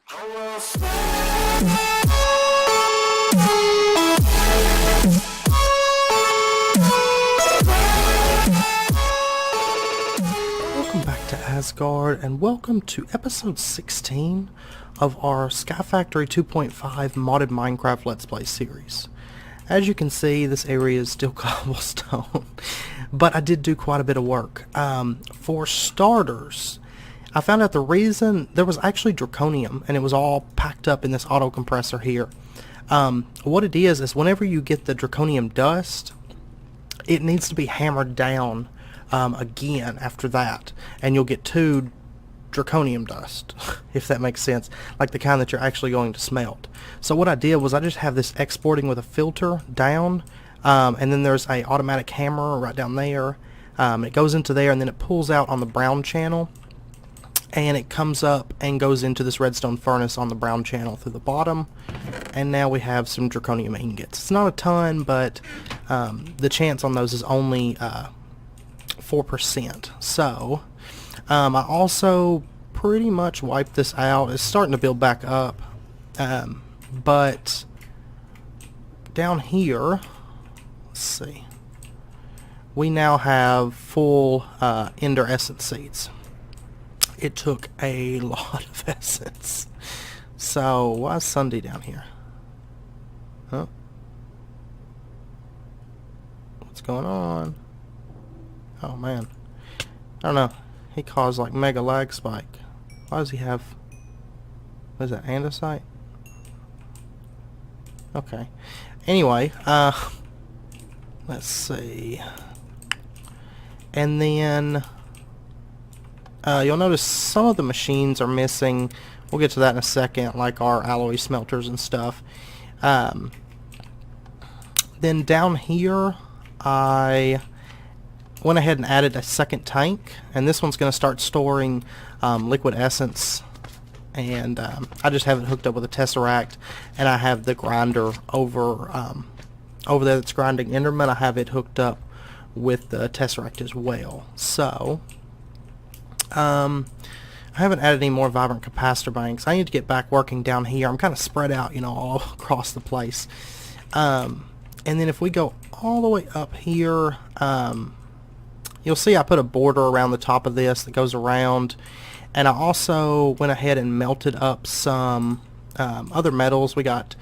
Welcome back to Asgard, and welcome to episode 16 of our SkyFactory 2.5 modded Minecraft Let's Play series. As you can see, this area is still cobblestone, but I did do quite a bit of work. For starters, I found out the reason there was actually draconium, and it was all packed up in this auto compressor here. What it is whenever you get the draconium dust, it needs to be hammered down again after that, and you'll get 2 draconium dust, if that makes sense, like the kind that you're actually going to smelt. So what I did was I just have this exporting with a filter down, and then there's a automatic hammer right down there. It goes into there, and then it pulls out on the brown channel, and it comes up and goes into this redstone furnace on the brown channel through the bottom, and now we have some draconium ingots. It's not a ton, but the chance on those is only 4%. So I also pretty much wiped this out. It's starting to build back up, but down here, let's see, we now have full Ender essence seeds. It took a lot of essence. So why is Sunday down here? Huh? What's going on? Oh man, I don't know. He caused like mega lag spike. Why does he have? What is that? Andesite? Okay. Anyway, let's see. And then you'll notice some of the machines are missing. We'll get to that in a second, like our alloy smelters and stuff. Then down here, I went ahead and added a second tank, and this one's going to start storing liquid essence, and I just have it hooked up with a tesseract, and I have the grinder over there that's grinding Enderman. I have it hooked up with the tesseract as well. So I haven't added any more vibrant capacitor banks. I need to get back working down here. I'm kind of spread out, you know, all across the place. And then if we go all the way up here, you'll see I put a border around the top of this that goes around, and I also went ahead and melted up some other metals. We got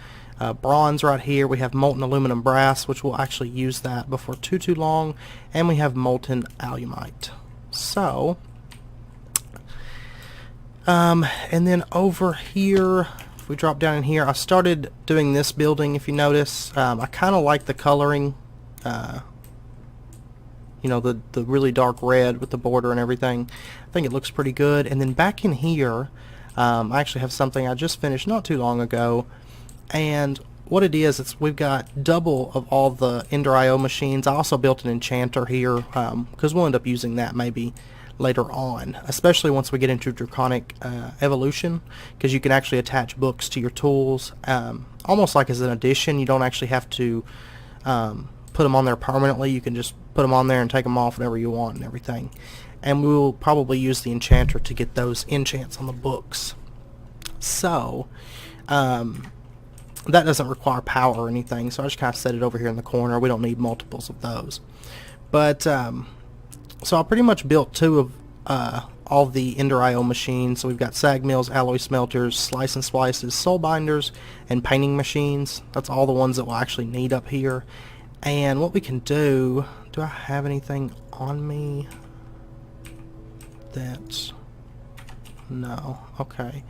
bronze right here. We have molten aluminum brass, which we'll actually use that before too long, and we have molten alumite. So, and then over here, if we drop down in here, I started doing this building. If you notice, I kind of like the coloring. You know, the really dark red with the border and everything. I think it looks pretty good. And then back in here, I actually have something I just finished not too long ago. And what it is, we've got double of all the Ender IO machines. I also built an enchanter here, because we'll end up using that maybe later on, especially once we get into Draconic Evolution, because you can actually attach books to your tools, almost like as an addition. You don't actually have to put them on there permanently. You can just put them on there and take them off whenever you want and everything. And we will probably use the enchanter to get those enchants on the books. So that doesn't require power or anything, so I just kind of set it over here in the corner. We don't need multiples of those. But so I pretty much built 2 of all the Ender IO machines. So we've got sag mills, alloy smelters, slice and splices, soul binders, and painting machines. That's all the ones that we'll actually need up here. And what we can do I have anything on me that's, no, okay.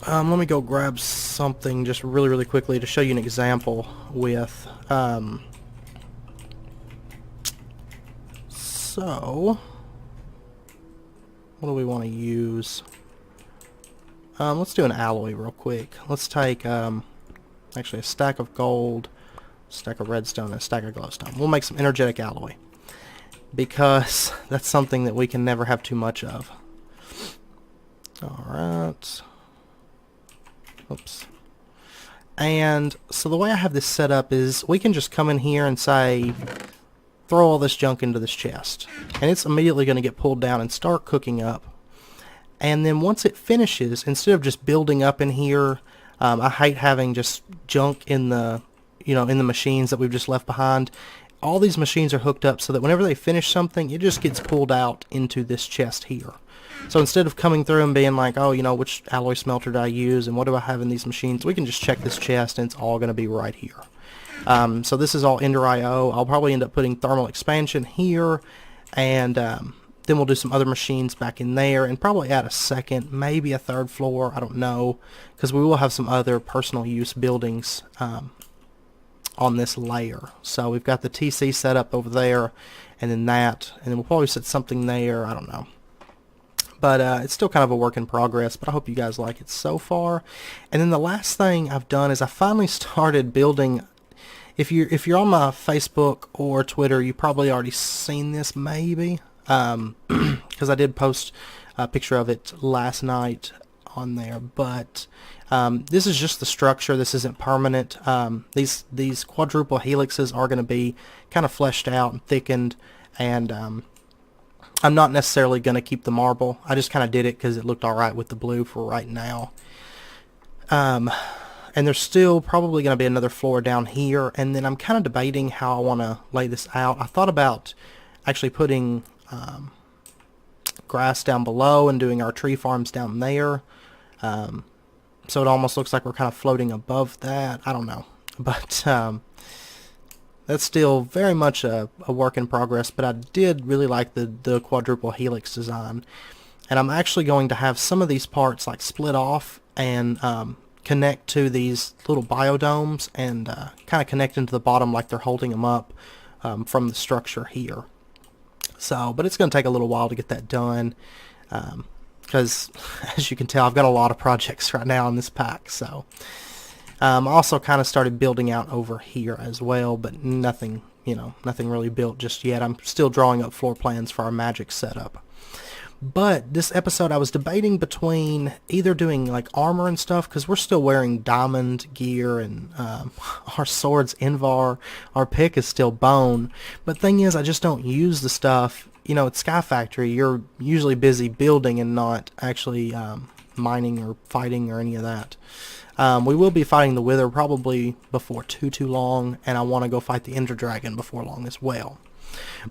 Let me go grab something just really quickly to show you an example with, so, what do we want to use? Let's do an alloy real quick. Let's take, actually a stack of gold, stack of redstone, and a stack of glowstone. We'll make some energetic alloy, because that's something that we can never have too much of. Alright. Oops. And so the way I have this set up is we can just come in here and say, throw all this junk into this chest, and it's immediately going to get pulled down and start cooking up. And then once it finishes, instead of just building up in here, I hate having just junk in the, in the machines that we've just left behind. All these machines are hooked up so that whenever they finish something, it just gets pulled out into this chest here. So instead of coming through and being like, oh, which alloy smelter do I use and what do I have in these machines, we can just check this chest and it's all going to be right here. So this is all Ender IO. I'll probably end up putting thermal expansion here, and then we'll do some other machines back in there and probably add a second, maybe a third floor, I don't know, because we will have some other personal use buildings on this layer. So we've got the TC set up over there, and then that, and then we'll probably set something there, I don't know. But it's still kind of a work in progress, but I hope you guys like it so far. And then the last thing I've done is I finally started building. If you're on my Facebook or Twitter, you probably already seen this maybe, because I did post a picture of it last night on there. But this is just the structure. This isn't permanent. These quadruple helixes are going to be kind of fleshed out and thickened, and I'm not necessarily going to keep the marble. I just kind of did it because it looked alright with the blue for right now. And there's still probably going to be another floor down here, and then I'm kind of debating how I want to lay this out. I thought about actually putting grass down below and doing our tree farms down there. So it almost looks like we're kind of floating above that. I don't know. But that's still very much a work in progress, but I did really like the quadruple helix design. And I'm actually going to have some of these parts like split off and connect to these little biodomes and kind of connect into the bottom like they're holding them up from the structure here. So, but it's going to take a little while to get that done because, as you can tell, I've got a lot of projects right now in this pack. So, I also kind of started building out over here as well, but nothing, nothing really built just yet. I'm still drawing up floor plans for our magic setup. But this episode I was debating between either doing like armor and stuff, because we're still wearing diamond gear and our sword's Invar, our pick is still bone. But thing is, I just don't use the stuff. At SkyFactory, you're usually busy building and not actually mining or fighting or any of that. We will be fighting the Wither probably before too long, and I want to go fight the Ender Dragon before long as well.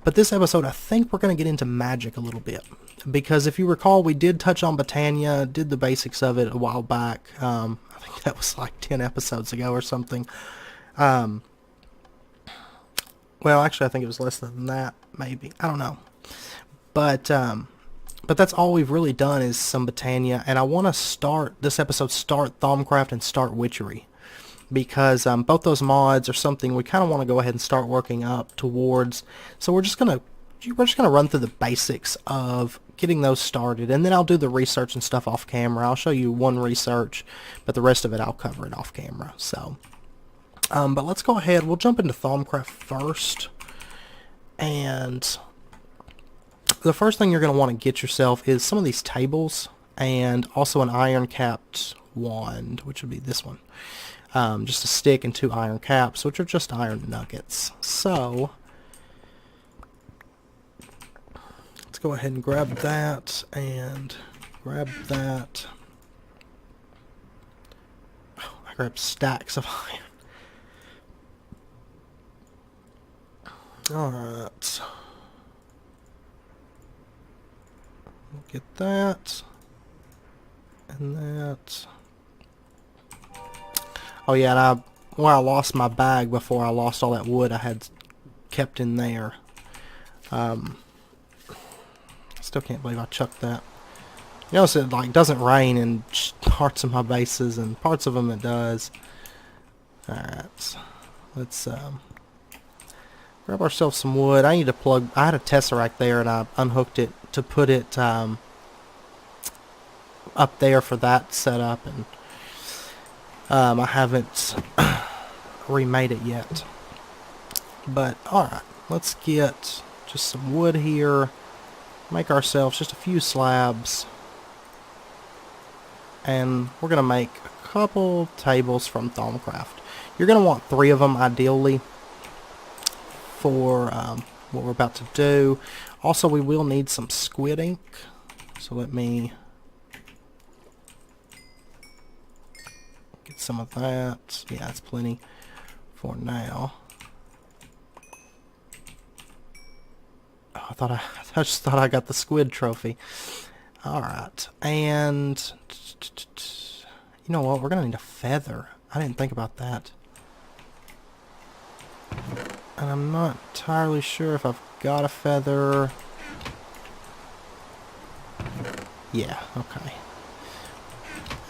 But this episode, I think we're going to get into magic a little bit. Because if you recall, we did touch on Botania, did the basics of it a while back. I think that was like 10 episodes ago or something. Well, actually, I think it was less than that, maybe. I don't know. But that's all we've really done is some Botania. And I want to start Thaumcraft and start Witchery. Because both those mods are something we kind of want to go ahead and start working up towards. So we're just gonna run through the basics of getting those started, and then I'll do the research and stuff off camera. I'll show you one research, but the rest of it I'll cover it off camera. So, but let's go ahead. We'll jump into Thaumcraft first, and the first thing you're going to want to get yourself is some of these tables, and also an iron capped wand, which would be this one. Just a stick and 2 iron caps, which are just iron nuggets. So let's go ahead and grab that and grab that. Oh, I grabbed stacks of iron. Alright. We'll get that. And that. Oh yeah, and I lost my bag before I lost all that wood I had kept in there. Still can't believe I chucked that. You notice it like doesn't rain in parts of my bases, and parts of them it does. Alright, let's grab ourselves some wood. I need to plug. I had a tesseract there, and I unhooked it to put it up there for that setup, and I haven't remade it yet. But alright, let's get just some wood here. Make ourselves just a few slabs. And we're going to make a couple tables from Thaumcraft. You're going to want 3 of them ideally for what we're about to do. Also, we will need some squid ink. So let me some of that. Yeah, that's plenty for now. Oh, I just thought I got the squid trophy. Alright, and you know what, we're gonna need a feather. I didn't think about that. And I'm not entirely sure if I've got a feather. Yeah, okay.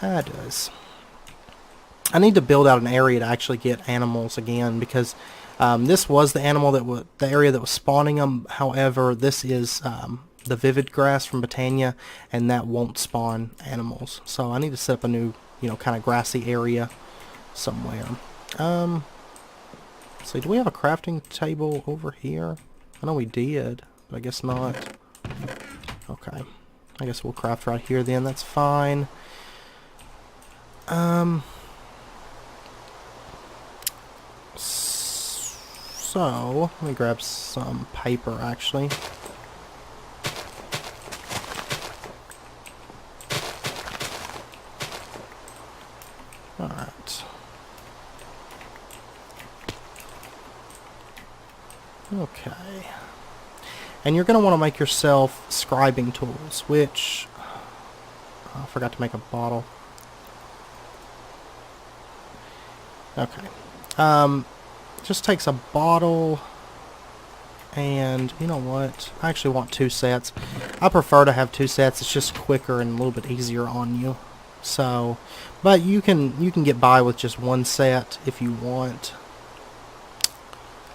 That does. I need to build out an area to actually get animals again, because this was the animal that the area that was spawning them. However, this is the vivid grass from Botania, and that won't spawn animals. So I need to set up a new, you know, kind of grassy area somewhere. So do we have a crafting table over here? I know we did, but I guess not. Okay. I guess we'll craft right here then. That's fine. So let me grab some paper actually. Alright. Okay. And you're going to want to make yourself scribing tools, which I forgot to make a bottle. Okay. Just takes a bottle, and you know what? I actually want 2 sets. I prefer to have 2 sets. It's just quicker and a little bit easier on you. So, but you can get by with just 1 set if you want.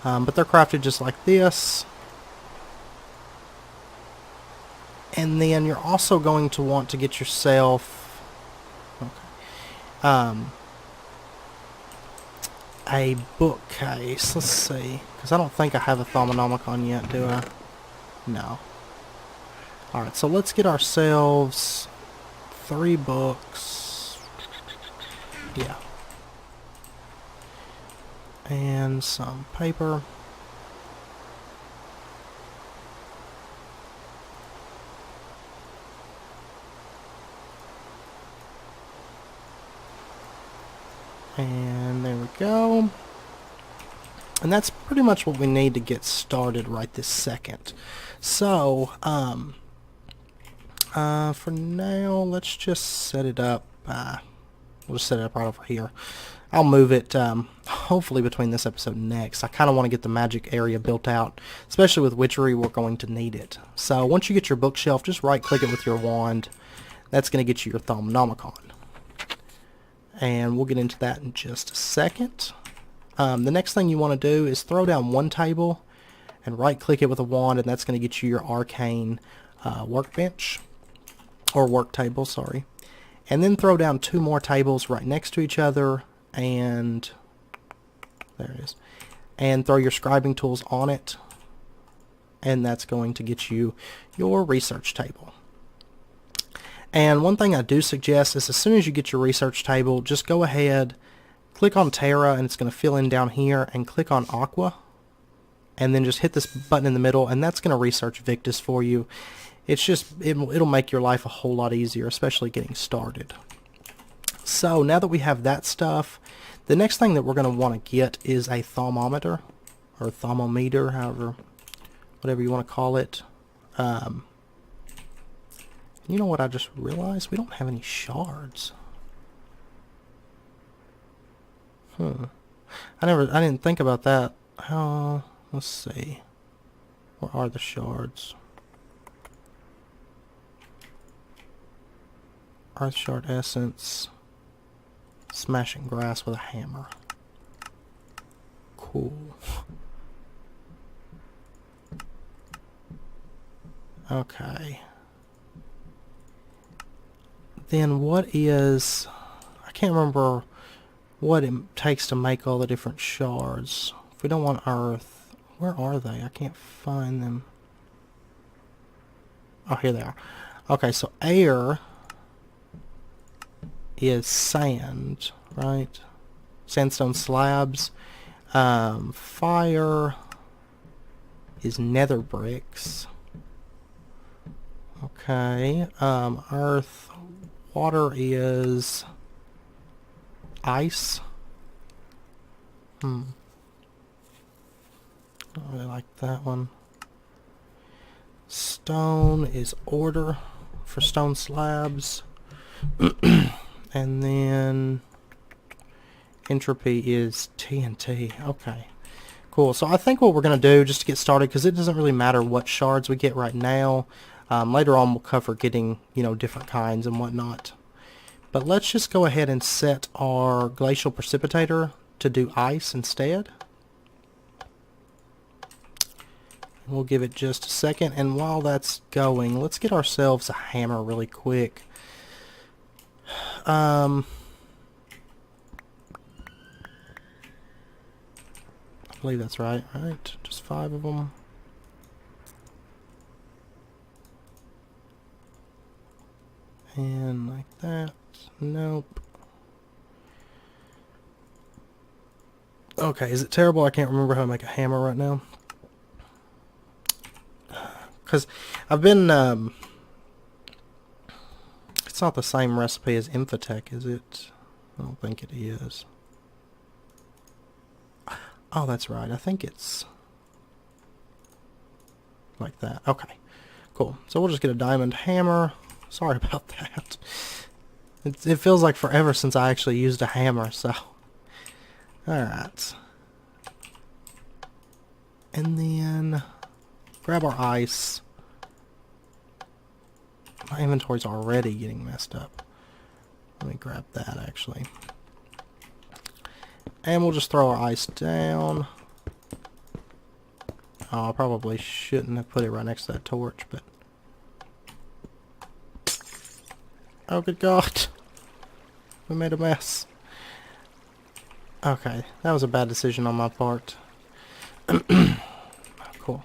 But they're crafted just like this. And then you're also going to want to get yourself a bookcase. Let's see, because I don't think I have a Thaumcraft yet, do I? No. Alright, so let's get ourselves 3 books. Yeah. And some paper. And there we go. And that's pretty much what we need to get started right this second. So, for now, let's just set it up. We'll just set it up right over here. I'll move it, hopefully between this episode and next. I kind of want to get the magic area built out. Especially with Witchery, we're going to need it. So, once you get your bookshelf, just right-click it with your wand. That's going to get you your Thaumcraft. And we'll get into that in just a second. The next thing you want to do is throw down 1 table and right click it with a wand, and that's going to get you your arcane workbench, or work table, sorry. And then throw down 2 more tables right next to each other, and there it is. And throw your scribing tools on it, and that's going to get you your research table. And one thing I do suggest is as soon as you get your research table, just go ahead, click on Terra, and it's going to fill in down here, and click on Aqua, and then just hit this button in the middle, and that's going to research Victus for you. It's just, it'll make your life a whole lot easier, especially getting started. So now that we have that stuff, the next thing that we're going to want to get is a thermometer, or thermometer, however, whatever you want to call it. You know what I just realized? We don't have any shards. I didn't think about that. Let's see. Where are the shards? Earth shard essence. Smashing grass with a hammer. Cool. Okay. Then what is... I can't remember what it takes to make all the different shards. If we don't want earth, where are they? I can't find them. Oh, here they are. Okay, so air is sand, right? Sandstone slabs. Fire is nether bricks. Okay. Earth, water is ice. I don't really like that one. Stone is order for stone slabs. And then entropy is TNT. Okay. Cool. So I think what we're going to do, just to get started, because it doesn't really matter what shards we get right now. Later on we'll cover getting, different kinds and whatnot. But let's just go ahead and set our glacial precipitator to do ice instead. We'll give it just a second, and while that's going, let's get ourselves a hammer really quick. I believe that's right, Just 5 of them. And like that. Nope. Okay, is it terrible? I can't remember how to make a hammer right now. Because I've been, it's not the same recipe as Infotech, is it? I don't think it is. Oh, that's right. I think it's like that. Okay, cool. So we'll just get a diamond hammer. Sorry about that. It feels like forever since I actually used a hammer, so. Alright. And then grab our ice. My inventory's already getting messed up. Let me grab that actually. And we'll just throw our ice down. Oh, I probably shouldn't have put it right next to that torch, but... Oh, good God. We made a mess. Okay, that was a bad decision on my part. Cool. I'll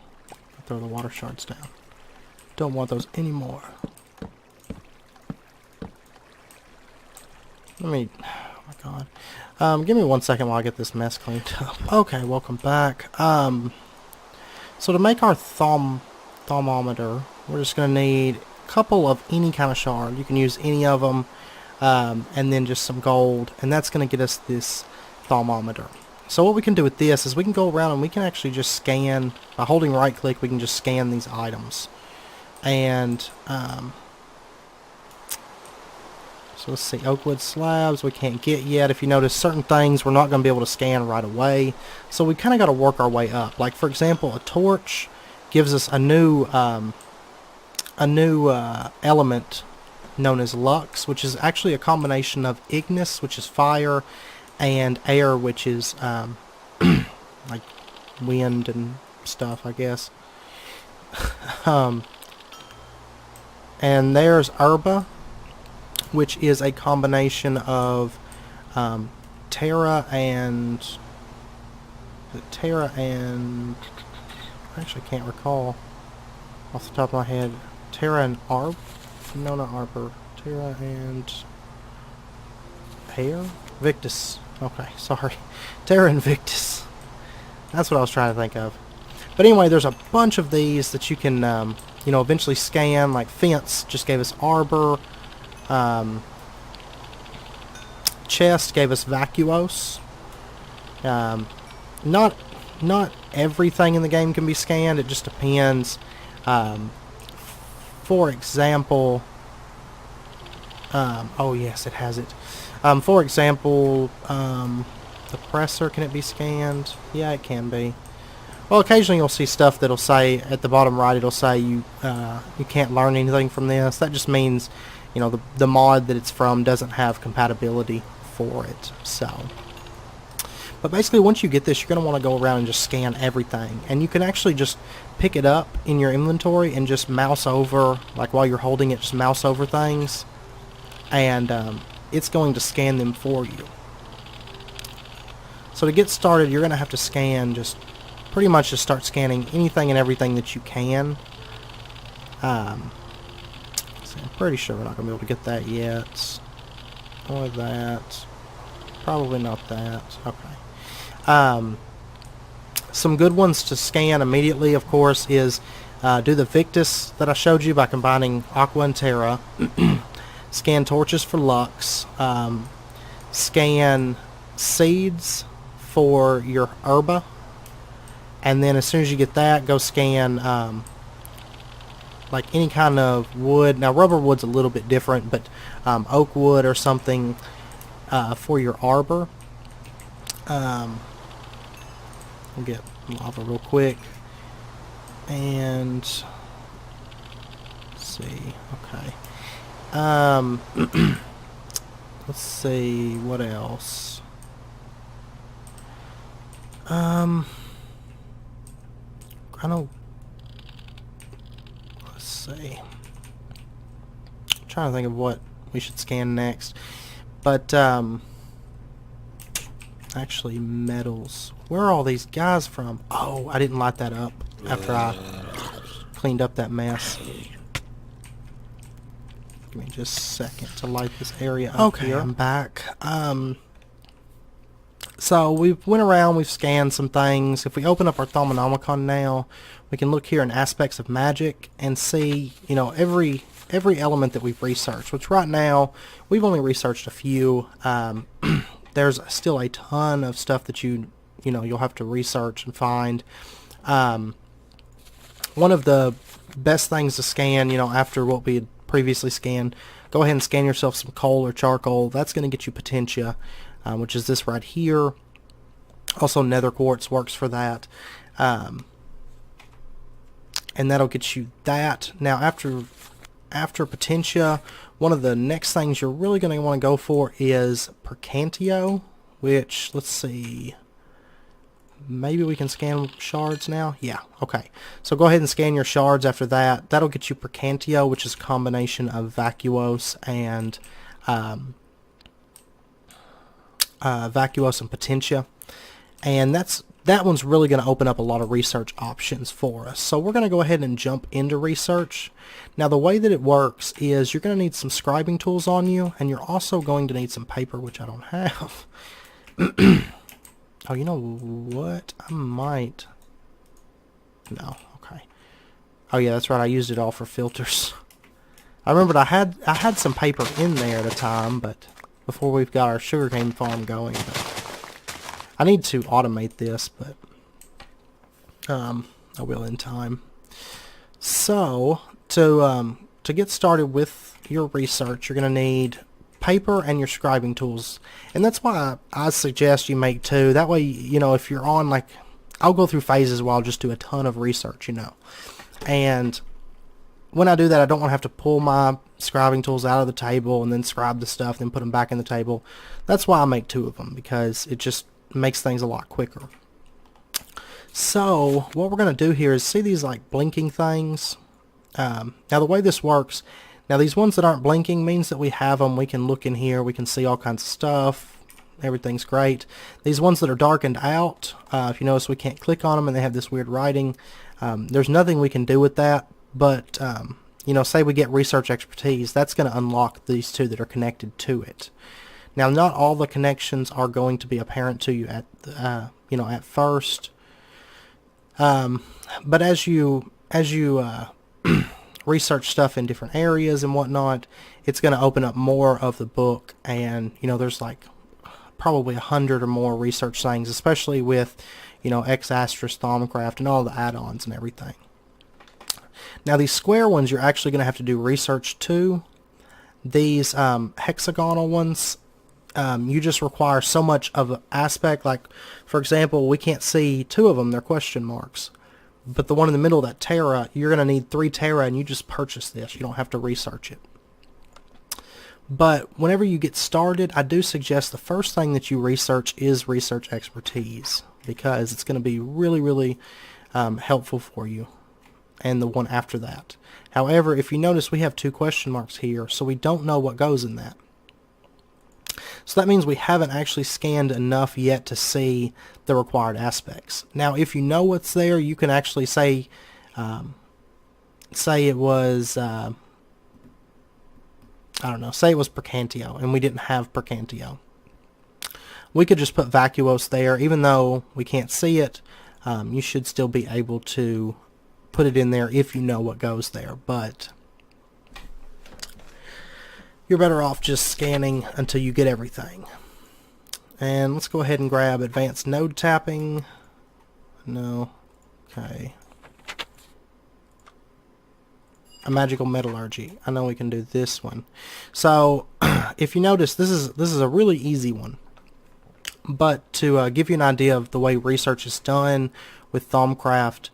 throw the water shards down. Don't want those anymore. Let me... Oh my God. Give me 1 second while I get this mess cleaned up. Okay, welcome back. So to make our thermometer, we're just going to need a couple of any kind of shard. You can use any of them. And then just some gold. And that's going to get us this thermometer. So what we can do with this is we can go around and we can actually just scan, by holding right click, we can just scan these items. And so let's see, oakwood slabs we can't get yet. If you notice, certain things we're not going to be able to scan right away. So we kind of got to work our way up. Like for example, a torch gives us a new element known as lux, which is actually a combination of ignis, which is fire, and air, which is like wind and stuff, I guess. And there's herba, which is a combination of terra and I actually can't recall off the top of my head. Terra and arb. No, not arbor. Terra and air? Victus. Okay, sorry. Terra and Victus. That's what I was trying to think of. But anyway, there's a bunch of these that you can, eventually scan. Like fence just gave us arbor. Chest gave us vacuos. Not everything in the game can be scanned. It just depends. For example, oh yes, it has it. For example, the presser, can it be scanned? Yeah, it can be. Well, occasionally you'll see stuff that'll say at the bottom right, it'll say you can't learn anything from this. That just means, the mod that it's from doesn't have compatibility for it. So, but basically, once you get this, you're going to want to go around and just scan everything, and you can actually just pick it up in your inventory and just mouse over, like while you're holding it, just mouse over things, and it's going to scan them for you. So to get started, you're going to have to scan, pretty much just start scanning anything and everything that you can. So I'm pretty sure we're not going to be able to get that yet. Or that. Probably not that. Okay. Some good ones to scan immediately, of course, is do the Victus that I showed you by combining Aqua and Terra. Scan torches for Lux. scan seeds for your herba, and then as soon as you get that, go scan like any kind of wood. Now rubber wood's a little bit different, but oak wood or something for your arbor. I'll get lava real quick, and let's see. Okay. Let's see what else. I don't. Let's see. I'm trying to think of what we should scan next, but actually metals. Where are all these guys from? Oh, I didn't light that up after I cleaned up that mess. Give me just a second to light this area up here. I'm back. So we've went around, we've scanned some things. If we open up our Thaumcraft now, we can look here in aspects of magic and see, you know, every element that we've researched, which right now we've only researched a few. There's still a ton of stuff that you'll have to research and find. One of the best things to scan, you know, after what we had previously scanned, go ahead and scan yourself some coal or charcoal. That's going to get you potentia, which is this right here. Also nether quartz works for that. And that'll get you that. Now after potentia, one of the next things you're really going to want to go for is percantio, which, let's see, maybe we can scan shards now. Yeah, okay. So go ahead and scan your shards after that. That'll get you percantio, which is a combination of vacuos and potentia. And that one's really going to open up a lot of research options for us. So we're going to go ahead and jump into research. Now the way that it works is you're going to need some scribing tools on you, and you're also going to need some paper, which I don't have. Oh, you know what? I might. No, okay. Oh yeah, that's right. I used it all for filters. I remembered I had some paper in there at a time, but before we've got our sugarcane farm going. But I need to automate this, but I will in time. So to get started with your research, you're going to need paper and your scribing tools, and that's why I suggest you make two. That way, you know, if you're on, like, I'll go through phases where I'll just do a ton of research, you know, and when I do that, I don't want to have to pull my scribing tools out of the table and then scribe the stuff, then put them back in the table. That's why I make two of them, because it just makes things a lot quicker. So what we're going to do here is see these like blinking things. Now the way this works, now these ones that aren't blinking means that we have them. We can look in here, we can see all kinds of stuff, everything's great. These ones that are darkened out, if you notice, we can't click on them and they have this weird writing. There's nothing we can do with that, but you know, say we get research expertise, that's going to unlock these two that are connected to it. Now, not all the connections are going to be apparent to you at you know, at first, but as you research stuff in different areas and whatnot, it's going to open up more of the book, and you know, there's like probably 100 or more research things, especially with, you know, Thaumcraft and all the add-ons and everything. Now these square ones, you're actually going to have to do research to. These hexagonal ones, you just require so much of an aspect. Like, for example, we can't see two of them, they're question marks. But the one in the middle, that Terra, you're going to need 3 Terra, and you just purchase this. You don't have to research it. But whenever you get started, I do suggest the first thing that you research is research expertise, because it's going to be really, really helpful for you, and the one after that. However, if you notice, we have 2 question marks here, so we don't know what goes in that. So that means we haven't actually scanned enough yet to see the required aspects. Now, if you know what's there, you can actually say it was, I don't know, say it was Percantio, and we didn't have Percantio. We could just put Vacuos there. Even though we can't see it, you should still be able to put it in there if you know what goes there. But you're better off just scanning until you get everything. And let's go ahead and grab advanced node tapping. No. Okay. A magical metallurgy. I know we can do this one. So if you notice, this is a really easy one. But to give you an idea of the way research is done with Thaumcraft,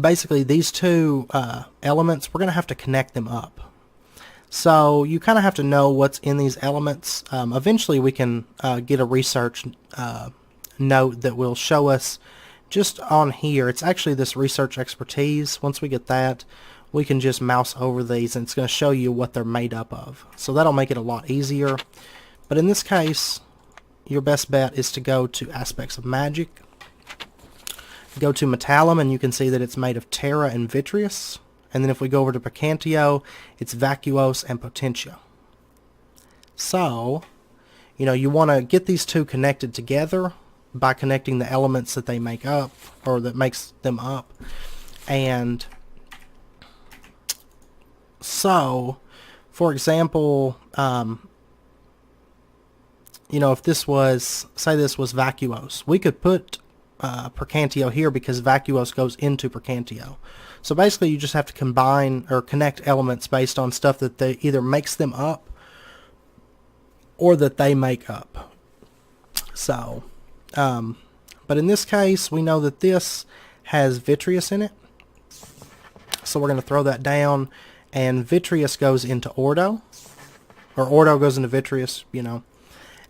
basically these two elements, we're going to have to connect them up. So you kind of have to know what's in these elements. Eventually we can get a research note that will show us just on here. It's actually this research expertise. Once we get that, we can just mouse over these and it's going to show you what they're made up of. So that'll make it a lot easier. But in this case, your best bet is to go to Aspects of Magic. Go to Metallum and you can see that it's made of Terra and Vitreous. And then if we go over to Percantio, it's Vacuos and Potentia. So, you know, you want to get these two connected together by connecting the elements that they make up, or that makes them up. And so, for example, you know, if this was, say this was Vacuos, we could put Percantio here because Vacuos goes into Percantio. So basically you just have to combine or connect elements based on stuff that they either makes them up or that they make up. So, but in this case, we know that this has Vitreous in it. So we're going to throw that down, and Vitreous goes into Ordo, or Ordo goes into Vitreous, you know.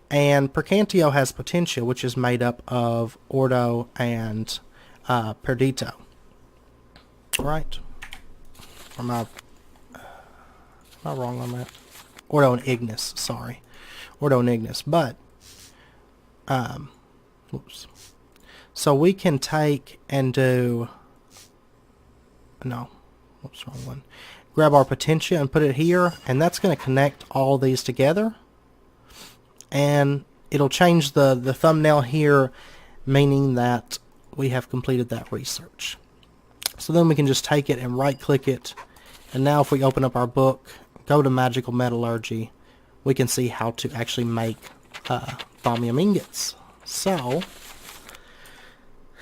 And Percantio has Potentia, which is made up of Ordo and Perdito. Right? Or am I wrong on that? Ordo and Ignis, sorry. Ordo and Ignis. But, whoops. So we can take and do, no, whoops, wrong one. Grab our Potentia and put it here, and that's going to connect all these together. And it'll change the thumbnail here, meaning that we have completed that research. So then we can just take it and right click it, and now if we open up our book, go to Magical Metallurgy, we can see how to actually make thaumium ingots. So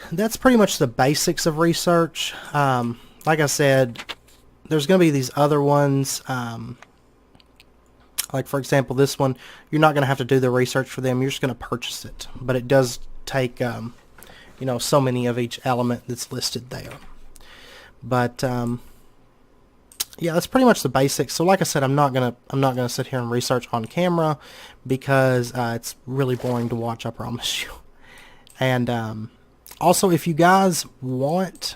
that's pretty much the basics of research. Like I said, there's going to be these other ones, like for example this one, you're not going to have to do the research for them, you're just going to purchase it. But it does take you know, so many of each element that's listed there. But yeah, that's pretty much the basics. So like I said, I'm not gonna sit here and research on camera because it's really boring to watch, I promise you. And also, if you guys want,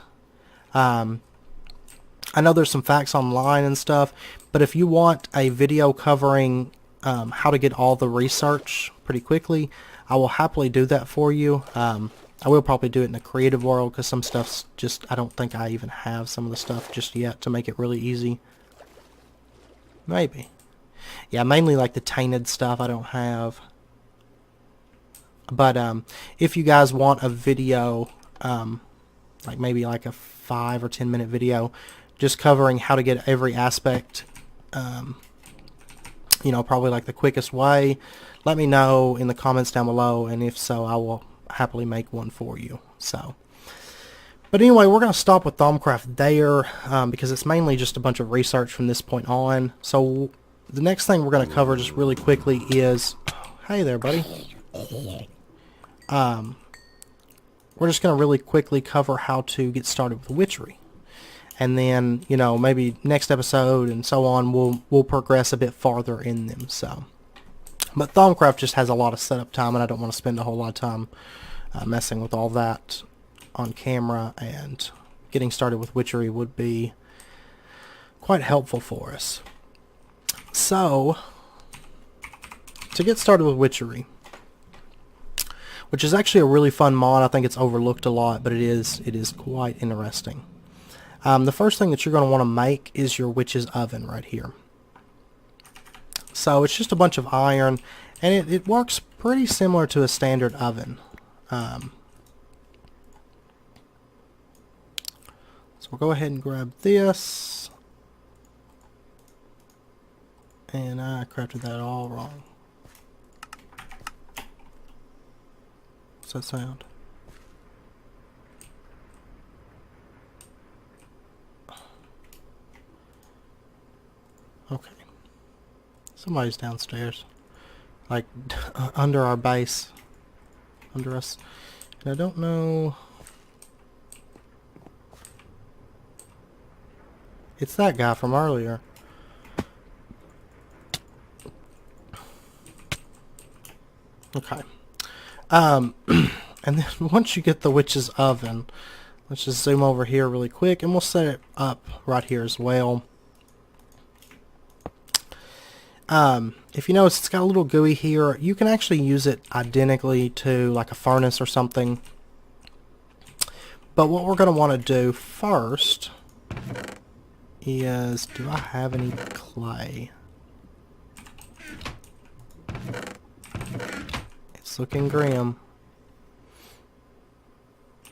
I know there's some facts online and stuff, but if you want a video covering how to get all the research pretty quickly, I will happily do that for you. I will probably do it in the creative world because some stuff's just, I don't think I even have some of the stuff just yet to make it really easy. Maybe. Yeah, mainly like the tainted stuff I don't have. But if you guys want a video, like maybe like a 5 or 10 minute video, just covering how to get every aspect, you know, probably like the quickest way, let me know in the comments down below, and if so, I will happily make one for you. So, but anyway, we're going to stop with Thaumcraft there because it's mainly just a bunch of research from this point on. So the next thing we're going to cover just really quickly is, hey there buddy, we're just going to really quickly cover how to get started with Witchery, and then, you know, maybe next episode and so on we'll progress a bit farther in them. So, but Thaumcraft just has a lot of setup time, and I don't want to spend a whole lot of time messing with all that on camera, and getting started with Witchery would be quite helpful for us. So, to get started with Witchery, which is actually a really fun mod, I think it's overlooked a lot, but it is quite interesting. The first thing that you're going to want to make is your witch's oven right here. So it's just a bunch of iron, and it works pretty similar to a standard oven. So we'll go ahead and grab this, and I crafted that all wrong. What's that sound? Okay. Somebody's downstairs. Like, under our base. Under us. And I don't know... It's that guy from earlier. Okay. And then once you get the witch's oven, let's just zoom over here really quick, and we'll set it up right here as well. If you notice, it's got a little GUI here. You can actually use it identically to like a furnace or something. But what we're going to want to do first is, do I have any clay? It's looking grim.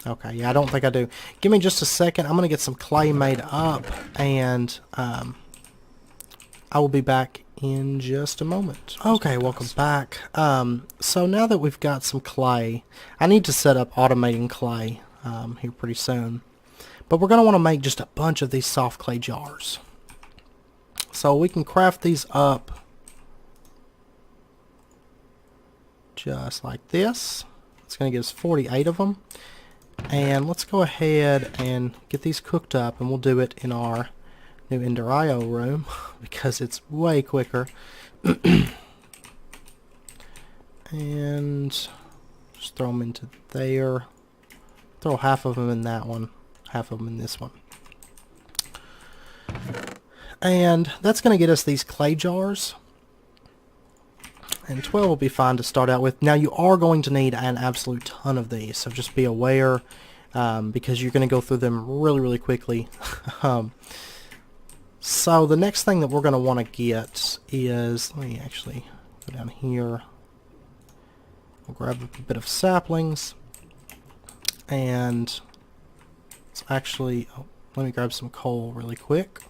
Okay, yeah, I don't think I do. Give me just a second. I'm going to get some clay made up, and I will be back in just a moment. Okay, welcome back. So now that we've got some clay, I need to set up automating clay here pretty soon. But we're going to want to make just a bunch of these soft clay jars. So we can craft these up just like this. It's going to give us 48 of them. And let's go ahead and get these cooked up, and we'll do it in our new Ender IO room because it's way quicker. And just throw them into there. Throw half of them in that one, half of them in this one. And that's going to get us these clay jars. And 12 will be fine to start out with. Now you are going to need an absolute ton of these, so just be aware because you're going to go through them really quickly. So the next thing that we're going to want to get is, let me actually go down here. We'll grab a bit of saplings. And it's actually, oh, let me grab some coal really quick.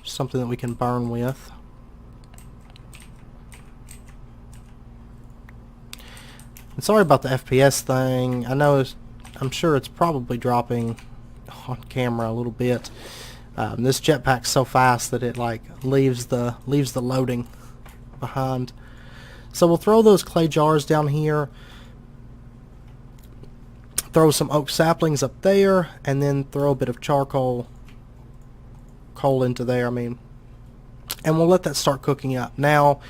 Something that we can burn with. And sorry about the FPS thing. I know I'm sure it's probably dropping on camera a little bit. This jetpack's so fast that it like leaves the loading behind. So we'll throw those clay jars down here. Throw some oak saplings up there, and then throw a bit of coal into there. And we'll let that start cooking up. Now,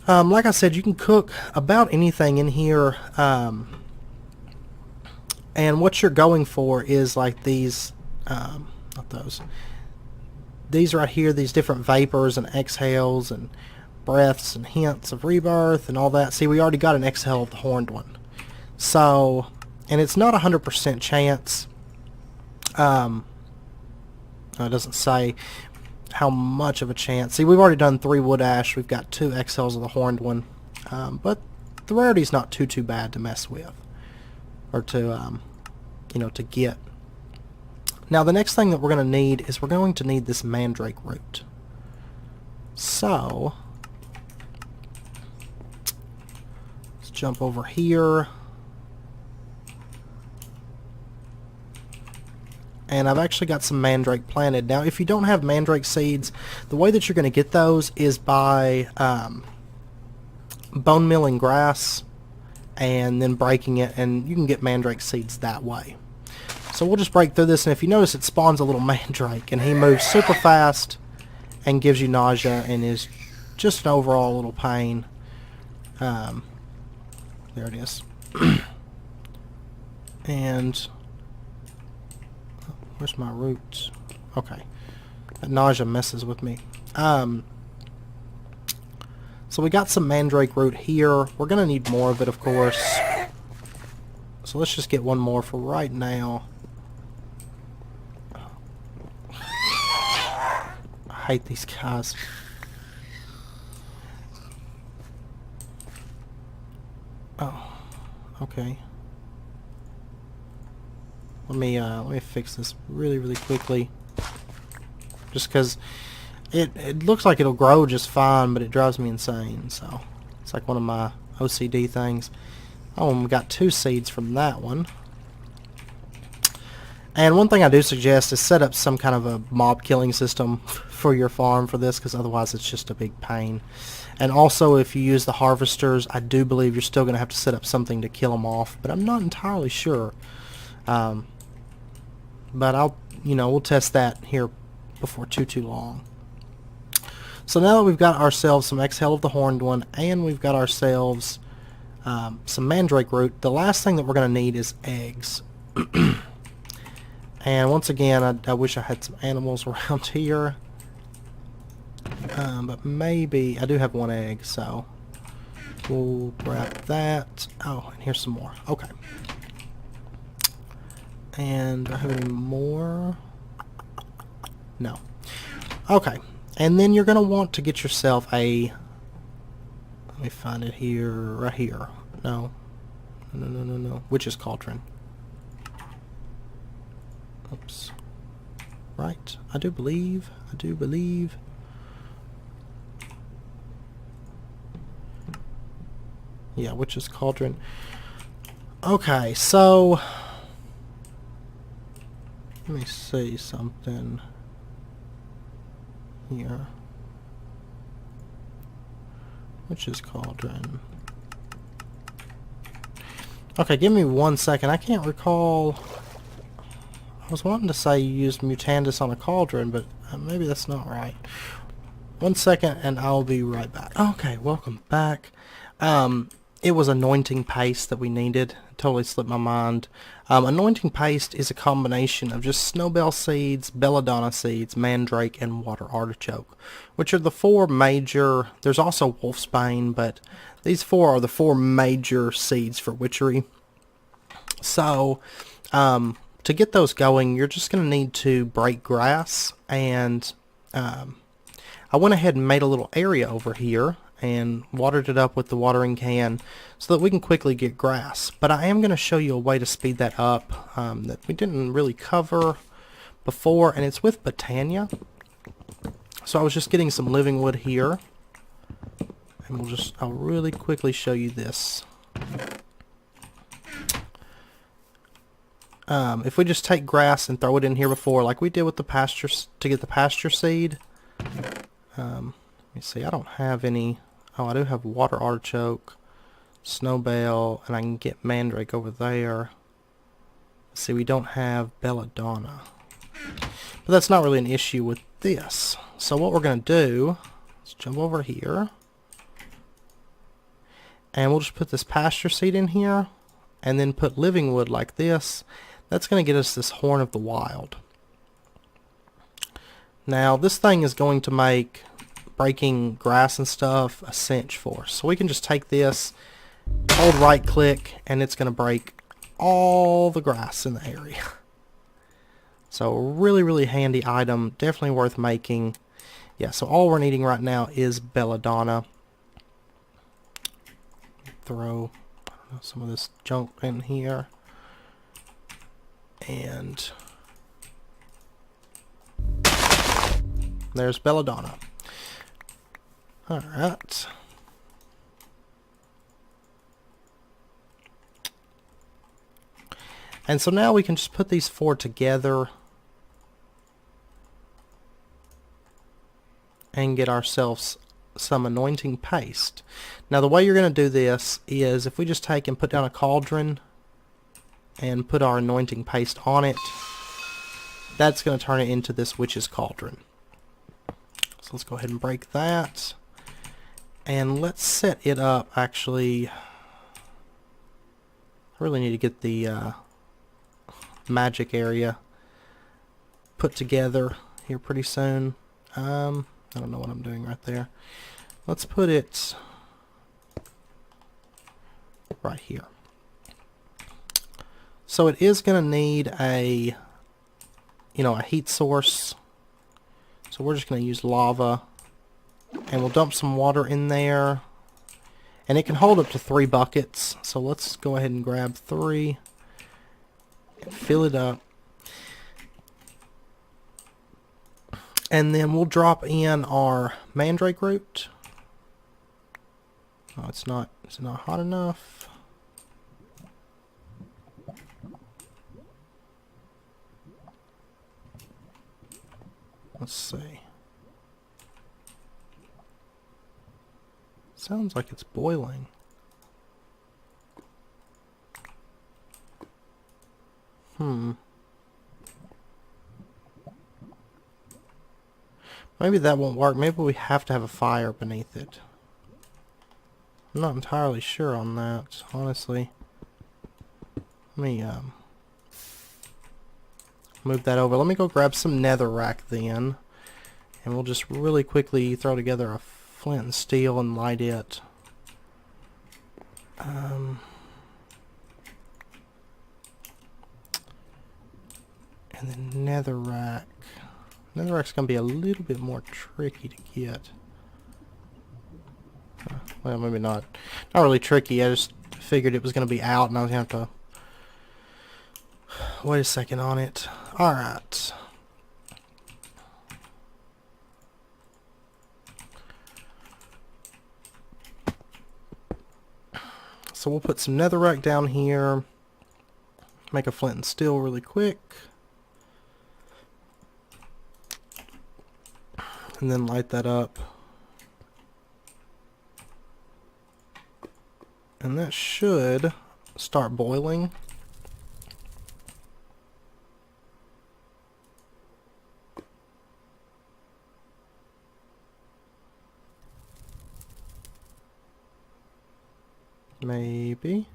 like I said, you can cook about anything in here, and what you're going for is like these, not those, these right here, these different vapors and exhales and breaths and hints of rebirth and all that. See, we already got an exhale of the horned one. So, and it's not 100% chance. It doesn't say how much of a chance. See, we've already done 3 wood ash. We've got 2 exhales of the horned one. But the rarity's not too bad to mess with. Or to, to get. Now, the next thing that we're going to need is we're going to need this mandrake root. So, let's jump over here. And I've actually got some mandrake planted. Now, if you don't have mandrake seeds, the way that you're going to get those is by bone milling grass and then breaking it, and you can get mandrake seeds that way. So we'll just break through this, and if you notice, it spawns a little mandrake, and he moves super fast and gives you nausea and is just an overall little pain. There it is. And where's my roots? Okay. That nausea messes with me. So we got some mandrake root here. We're going to need more of it, of course. So let's just get one more for right now. I hate these guys. Oh, okay. Let me fix this really quickly. Just because it looks like it'll grow just fine, but it drives me insane. So it's like one of my OCD things. Oh, and we got 2 seeds from that one. And one thing I do suggest is set up some kind of a mob killing system for your farm for this, because otherwise it's just a big pain. And also, if you use the harvesters, I do believe you're still going to have to set up something to kill them off, but I'm not entirely sure. But we'll test that here before too long. So now that we've got ourselves some exhale of the horned one, and we've got ourselves some mandrake root, the last thing that we're going to need is eggs. And once again, I wish I had some animals around here. But maybe I do have 1 egg, so we'll grab that. Oh, and here's some more. Okay. And do I have any more? No. Okay. And then you're going to want to get yourself a... Let me find it here. Right here. No. No. Witch's cauldron. Oops. Right. I do believe. Yeah, Witch's cauldron. Okay, so let me see something here. Witch's cauldron. Okay, give me 1 second. I can't recall. I was wanting to say you used Mutandis on a cauldron, but maybe that's not right. 1 second, and I'll be right back. Okay, welcome back. It was anointing paste that we needed. It totally slipped my mind. Anointing paste is a combination of just snowbell seeds, belladonna seeds, mandrake, and water artichoke, which are the 4 major. There's also wolfsbane, but these 4 are the 4 major seeds for witchery. So, to get those going, you're just going to need to break grass, and I went ahead and made a little area over here and watered it up with the watering can so that we can quickly get grass. But I am going to show you a way to speed that up that we didn't really cover before, and it's with Botania. So I was just getting some living wood here, and I'll really quickly show you this. If we just take grass and throw it in here before, like we did with the pasture, to get the pasture seed. Let me see, I don't have any. Oh, I do have water artichoke, snowbell, and I can get mandrake over there. See, we don't have belladonna, but that's not really an issue with this. So what we're going to do, let's jump over here, and we'll just put this pasture seed in here, and then put living wood like this. That's going to get us this horn of the wild. Now this thing is going to make breaking grass and stuff a cinch for us. So we can just take this, hold right click, and it's going to break all the grass in the area. So really handy item, definitely worth making. Yeah, so all we're needing right now is belladonna. Throw some of this junk in here. And there's belladonna. Alright. And so now we can just put these 4 together and get ourselves some anointing paste. Now the way you're going to do this is if we just take and put down a cauldron and put our anointing paste on it, that's going to turn it into this witch's cauldron. So let's go ahead and break that. And let's set it up, actually. I really need to get the magic area put together here pretty soon. I don't know what I'm doing right there. Let's put it right here. So it is going to need a heat source. So we're just going to use lava, and we'll dump some water in there, and it can hold up to 3 buckets. So let's go ahead and grab 3 and fill it up, and then we'll drop in our mandrake root. Oh, it's not hot enough. Let's see. Sounds like it's boiling. Maybe that won't work. Maybe we have to have a fire beneath it. I'm not entirely sure on that, honestly. Let me move that over. Let me go grab some netherrack then. And we'll just really quickly throw together a flint and steel and light it. And then netherrack. Netherrack's going to be a little bit more tricky to get. Well, maybe not. Not really tricky. I just figured it was going to be out and I was going to have to wait a second on it. Alright. So we'll put some netherrack down here. Make a flint and steel really quick. And then light that up. And that should start boiling. Maybe.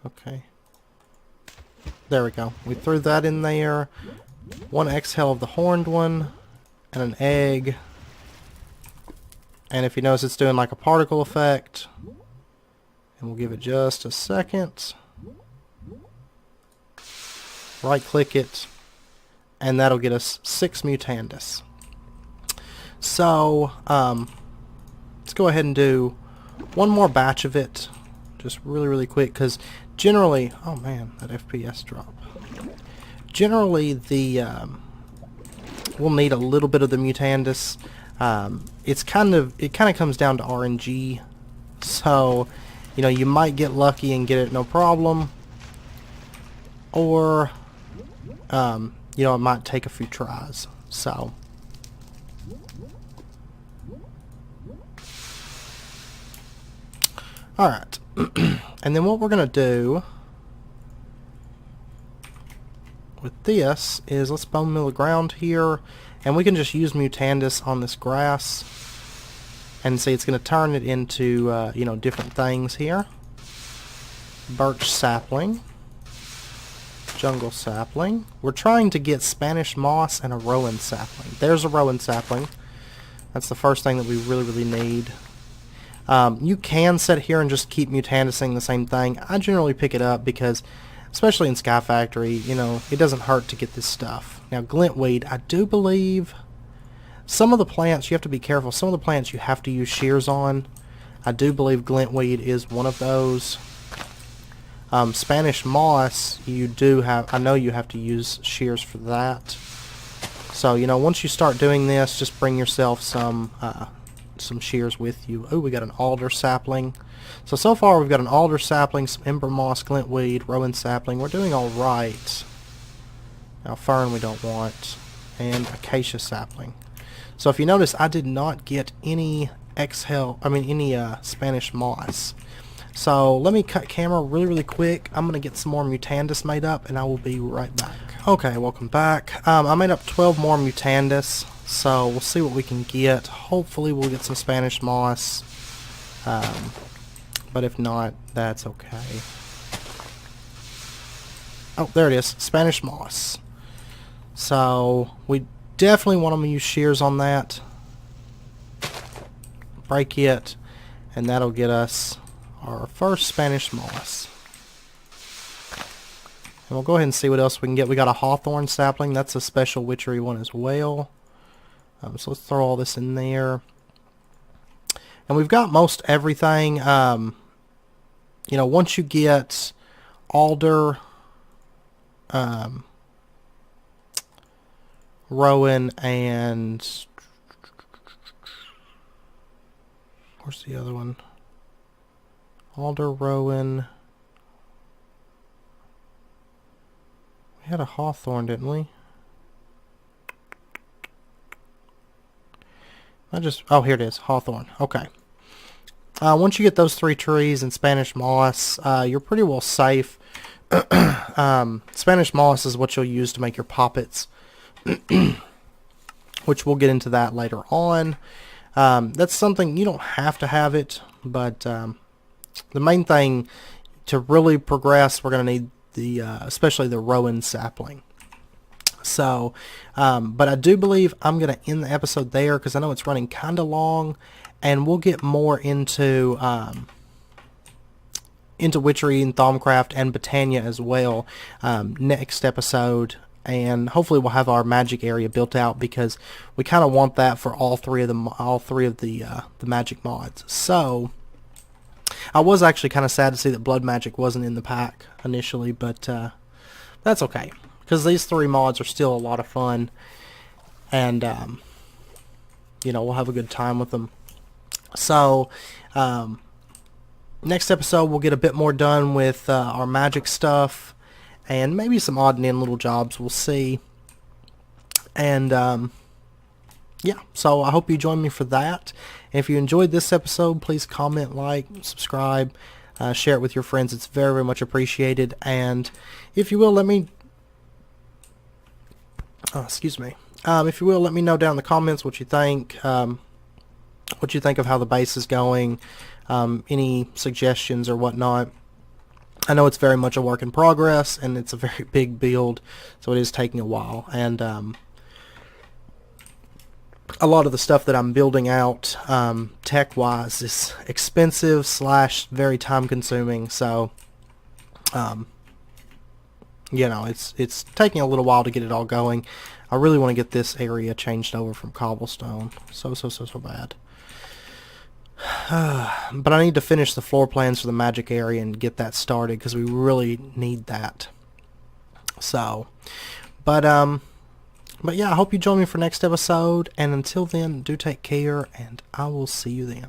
Okay. There we go. We threw that in there. One exhale of the horned one. And an egg. And if you notice, it's doing like a particle effect. And we'll give it just a second. Right click it. And that'll get us 6 Mutandis. So, let's go ahead and do one more batch of it. Just really quick, because generally, oh man, that FPS drop. Generally, we'll need a little bit of the Mutandis. It kind of comes down to RNG. So, you know, you might get lucky and get it no problem, or you know, it might take a few tries. So. Alright, and then what we're going to do with this is let's bone mill the ground here, and we can just use Mutandis on this grass, and see it's going to turn it into, you know, different things here. Birch sapling, jungle sapling. We're trying to get Spanish moss and a rowan sapling. There's a rowan sapling. That's the first thing that we really need. You can sit here and just keep Mutandising the same thing. I generally pick it up because, especially in SkyFactory, you know, it doesn't hurt to get this stuff. Now, glintweed, I do believe some of the plants, you have to be careful. Some of the plants you have to use shears on. I do believe glintweed is one of those. Spanish moss, you do have, I know you have to use shears for that. So, you know, once you start doing this, just bring yourself some shears with you. Oh, we got an alder sapling. So far we've got an alder sapling, some ember moss, glintweed, rowan sapling. We're doing all right. Now fern we don't want, and acacia sapling. So if you notice, I did not get any Spanish moss. So let me cut camera really quick. I'm gonna get some more Mutandis made up, and I will be right back. Okay, welcome back. I made up 12 more Mutandis. So we'll see what we can get. Hopefully we'll get some Spanish moss. But if not, that's okay. Oh, there it is. Spanish moss. So we definitely want to use shears on that. Break it. And that'll get us our first Spanish moss. And we'll go ahead and see what else we can get. We got a hawthorn sapling. That's a special witchery one as well. So let's throw all this in there. And we've got most everything. You know, once you get alder, rowan, and where's the other one? Alder, rowan, had a hawthorn, didn't we? Oh, here it is, hawthorn. Okay. Once you get those 3 trees and Spanish moss, you're pretty well safe. Spanish moss is what you'll use to make your poppets, which we'll get into that later on. That's something, you don't have to have it, but the main thing to really progress, we're going to need especially the rowan sapling. So, but I do believe I'm going to end the episode there because I know it's running kind of long, and we'll get more into Witchery and Thaumcraft and Britannia as well next episode, and hopefully we'll have our magic area built out because we kind of want that for all three of the magic mods. So I was actually kind of sad to see that blood magic wasn't in the pack initially, but that's okay because these 3 mods are still a lot of fun, and you know, we'll have a good time with them. So next episode we'll get a bit more done with our magic stuff and maybe some odd and end little jobs, we'll see. And yeah, so I hope you join me for that. And if you enjoyed this episode, please comment, like, subscribe, share it with your friends. It's very, very much appreciated. And if you will, let me if you will, let me know down in the comments what you think of how the base is going, any suggestions or whatnot. I know it's very much a work in progress, and it's a very big build, so it is taking a while. And a lot of the stuff that I'm building out tech-wise is expensive / very time-consuming. So, you know, it's taking a little while to get it all going. I really want to get this area changed over from cobblestone. So bad. But I need to finish the floor plans for the magic area and get that started because we really need that. So, but yeah, I hope you join me for next episode, and until then, do take care, and I will see you then.